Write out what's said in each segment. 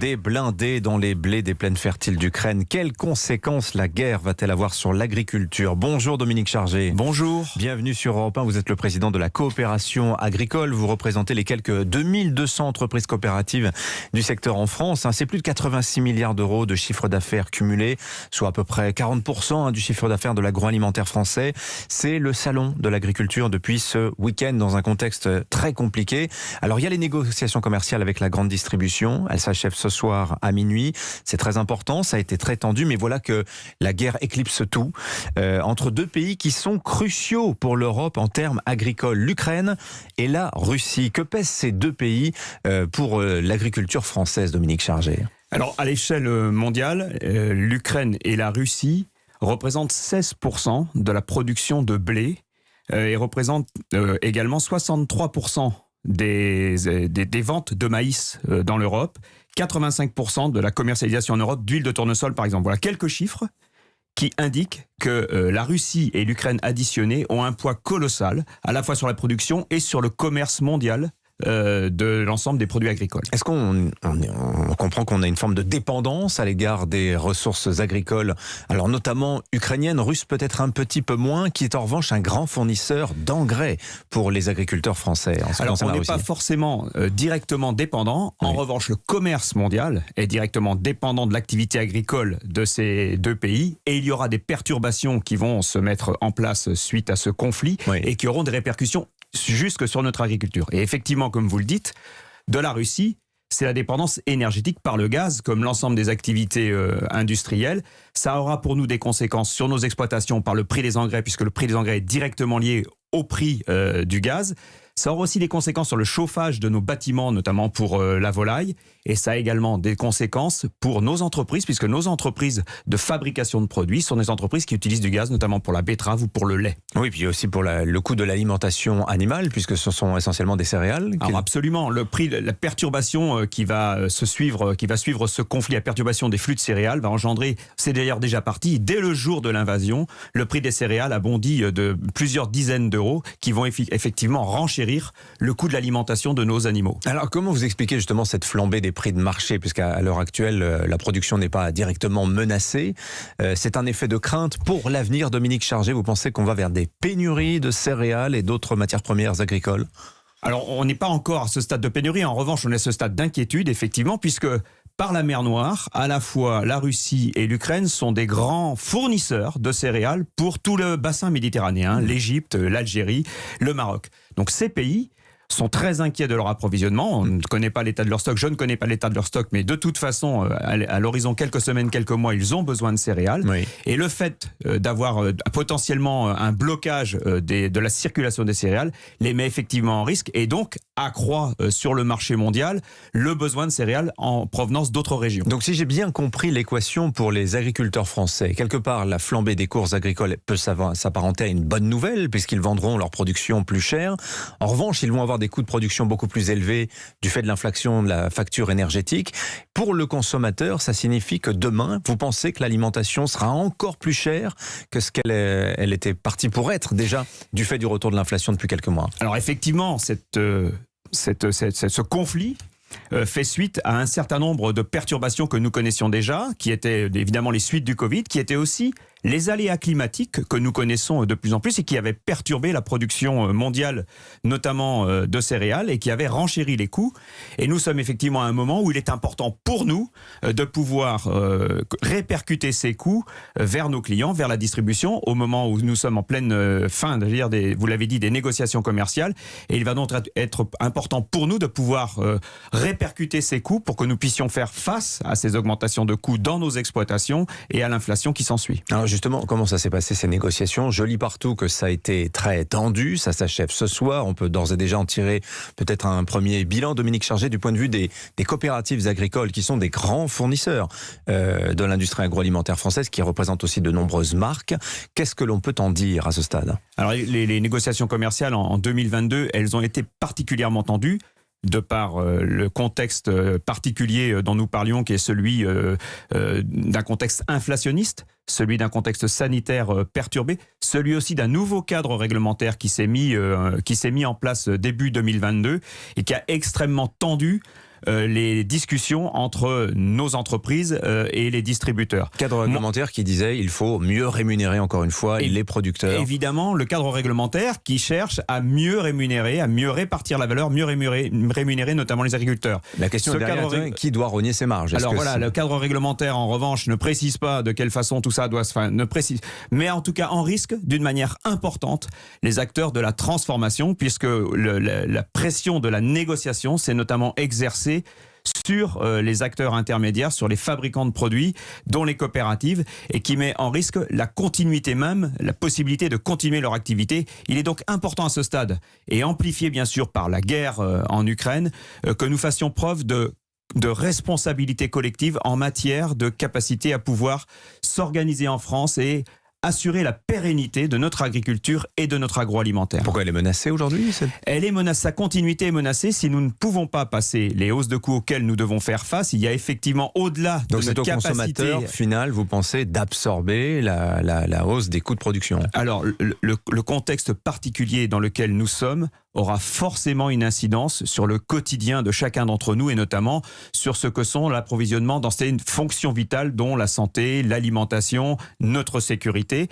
Des blindés dans les blés des plaines fertiles d'Ukraine. Quelles conséquences la guerre va-t-elle avoir sur l'agriculture? Bonjour Dominique Chargé. Bonjour. Bienvenue sur Europe 1. Vous êtes le président de la coopération agricole. Vous représentez les quelques 2200 entreprises coopératives du secteur en France. C'est plus de 86 milliards d'euros de chiffre d'affaires cumulé, soit à peu près 40% du chiffre d'affaires de l'agroalimentaire français. C'est le salon de l'agriculture depuis ce week-end dans un contexte très compliqué. Alors il y a les négociations commerciales avec la grande distribution. Elles s'achèvent ce soir à minuit. C'est très important, ça a été très tendu, mais voilà que la guerre éclipse tout entre deux pays qui sont cruciaux pour l'Europe en termes agricoles, l'Ukraine et la Russie. Que pèsent ces deux pays pour l'agriculture française, Dominique Chargé? Alors, à l'échelle mondiale, l'Ukraine et la Russie représentent 16% de la production de blé et représentent également 63% des ventes de maïs dans l'Europe, 85% de la commercialisation en Europe d'huile de tournesol, par exemple. Voilà quelques chiffres qui indiquent que la Russie et l'Ukraine additionnées ont un poids colossal, à la fois sur la production et sur le commerce mondial de l'ensemble des produits agricoles. Est-ce qu'on comprend qu'on a une forme de dépendance à l'égard des ressources agricoles, alors notamment ukrainiennes, russes peut-être un petit peu moins, qui est en revanche un grand fournisseur d'engrais pour les agriculteurs français? Alors on n'est pas forcément directement dépendant. En revanche, le commerce mondial est directement dépendant de l'activité agricole de ces deux pays et il y aura des perturbations qui vont se mettre en place suite à ce conflit et qui auront des répercussions jusque sur notre agriculture. Et effectivement, comme vous le dites, de la Russie, c'est la dépendance énergétique par le gaz, comme l'ensemble des activités industrielles. Ça aura pour nous des conséquences sur nos exploitations par le prix des engrais, puisque le prix des engrais est directement lié au prix du gaz. Ça aura aussi des conséquences sur le chauffage de nos bâtiments, notamment pour la volaille. Et ça a également des conséquences pour nos entreprises, puisque nos entreprises de fabrication de produits sont des entreprises qui utilisent du gaz, notamment pour la betterave ou pour le lait. Oui, puis aussi pour le coût de l'alimentation animale, puisque ce sont essentiellement des céréales. Alors absolument, le prix, la perturbation qui va suivre ce conflit, la perturbation des flux de céréales va engendrer, c'est d'ailleurs déjà parti, dès le jour de l'invasion, le prix des céréales a bondi de plusieurs dizaines d'euros qui vont effectivement renchérir le coût de l'alimentation de nos animaux. Alors comment vous expliquez justement cette flambée des prix de marché, puisqu'à l'heure actuelle la production n'est pas directement menacée, c'est un effet de crainte pour l'avenir? Dominique Chargé, vous pensez qu'on va vers des pénuries de céréales et d'autres matières premières agricoles? Alors on n'est pas encore à ce stade de pénurie, en revanche on est à ce stade d'inquiétude effectivement, puisque par la mer Noire, à la fois la Russie et l'Ukraine sont des grands fournisseurs de céréales pour tout le bassin méditerranéen, l'Égypte, l'Algérie, le Maroc. Donc ces pays sont très inquiets de leur approvisionnement. On ne connaît pas l'état de leur stock, je ne connais pas l'état de leur stock, mais de toute façon, à l'horizon quelques semaines, quelques mois, ils ont besoin de céréales. Oui. Et le fait d'avoir potentiellement un blocage de la circulation des céréales les met effectivement en risque et donc accroît sur le marché mondial le besoin de céréales en provenance d'autres régions. Donc si j'ai bien compris l'équation pour les agriculteurs français, quelque part la flambée des cours agricoles peut s'apparenter à une bonne nouvelle puisqu'ils vendront leur production plus chère. En revanche, ils vont avoir des coûts de production beaucoup plus élevés du fait de l'inflation de la facture énergétique. Pour le consommateur, ça signifie que demain, vous pensez que l'alimentation sera encore plus chère que ce qu'elle était partie pour être déjà du fait du retour de l'inflation depuis quelques mois? Alors effectivement, ce conflit fait suite à un certain nombre de perturbations que nous connaissions déjà, qui étaient évidemment les suites du Covid, qui étaient aussi les aléas climatiques que nous connaissons de plus en plus et qui avaient perturbé la production mondiale, notamment de céréales, et qui avaient renchéri les coûts. Et nous sommes effectivement à un moment où il est important pour nous de pouvoir répercuter ces coûts vers nos clients, vers la distribution, au moment où nous sommes en pleine fin, vous l'avez dit, des négociations commerciales. Et il va donc être important pour nous de pouvoir répercuter ces coûts pour que nous puissions faire face à ces augmentations de coûts dans nos exploitations et à l'inflation qui s'ensuit. Alors justement, comment ça s'est passé ces négociations? Je lis partout que ça a été très tendu, ça s'achève ce soir. On peut d'ores et déjà en tirer peut-être un premier bilan. Dominique Chargé, du point de vue des coopératives agricoles qui sont des grands fournisseurs de l'industrie agroalimentaire française, qui représentent aussi de nombreuses marques, qu'est-ce que l'on peut en dire à ce stade? Alors les négociations commerciales en 2022, elles ont été particulièrement tendues, de par le contexte particulier dont nous parlions, qui est celui d'un contexte inflationniste, celui d'un contexte sanitaire perturbé, celui aussi d'un nouveau cadre réglementaire qui s'est mis en place début 2022 et qui a extrêmement tendu les discussions entre nos entreprises et les distributeurs. Cadre réglementaire qui disait il faut mieux rémunérer encore une fois les producteurs. Évidemment, le cadre réglementaire qui cherche à mieux rémunérer, à mieux répartir la valeur, mieux rémunérer notamment les agriculteurs. La question est derrière, qui doit rogner ses marges? Alors voilà, le cadre réglementaire en revanche ne précise pas de quelle façon tout ça doit se faire, mais en tout cas en risque d'une manière importante les acteurs de la transformation, puisque la pression de la négociation s'est notamment exercée sur les acteurs intermédiaires, sur les fabricants de produits, dont les coopératives, et qui met en risque la continuité même, la possibilité de continuer leur activité. Il est donc important à ce stade, et amplifié bien sûr par la guerre en Ukraine, que nous fassions preuve de responsabilité collective en matière de capacité à pouvoir s'organiser en France et assurer la pérennité de notre agriculture et de notre agroalimentaire. Pourquoi elle est menacée aujourd'hui? Elle est menacée, sa continuité est menacée si nous ne pouvons pas passer les hausses de coûts auxquelles nous devons faire face. Il y a effectivement au-delà de notre capacité... Donc c'est au consommateur final, vous pensez, d'absorber la hausse des coûts de production? Alors le contexte particulier dans lequel nous sommes aura forcément une incidence sur le quotidien de chacun d'entre nous et notamment sur ce que sont l'approvisionnement dans ces fonctions vitales dont la santé, l'alimentation, notre sécurité.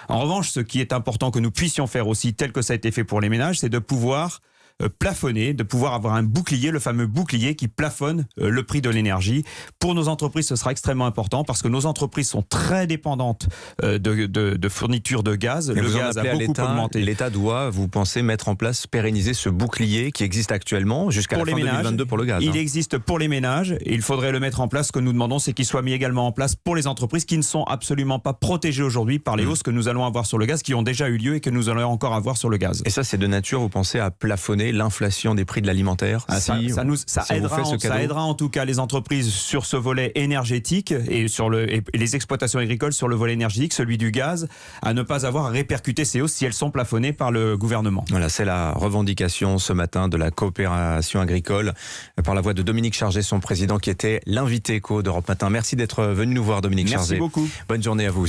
En revanche, ce qui est important que nous puissions faire aussi, tel que ça a été fait pour les ménages, c'est de pouvoir plafonner, de pouvoir avoir un bouclier, le fameux bouclier qui plafonne le prix de l'énergie. Pour nos entreprises, ce sera extrêmement important parce que nos entreprises sont très dépendantes de fourniture de gaz. Le gaz a beaucoup augmenté. L'État doit, vous pensez, mettre en place, pérenniser ce bouclier qui existe actuellement jusqu'à la fin 2022 pour le gaz. Il existe pour les ménages et il faudrait le mettre en place. Ce que nous demandons, c'est qu'il soit mis également en place pour les entreprises qui ne sont absolument pas protégées aujourd'hui par les hausses que nous allons avoir sur le gaz, qui ont déjà eu lieu et que nous allons encore avoir sur le gaz. Et ça, c'est de nature, vous pensez, à plafonner l'inflation des prix de l'alimentaire? Ça aidera en tout cas les entreprises sur ce volet énergétique et les exploitations agricoles sur le volet énergétique, celui du gaz, à ne pas avoir à répercuter ces hausses si elles sont plafonnées par le gouvernement. Voilà, c'est la revendication ce matin de la coopération agricole par la voix de Dominique Chargé, son président, qui était l'invité éco d'Europe Matin. Merci d'être venu nous voir, Dominique Chargé. Merci beaucoup. Bonne journée à vous aussi.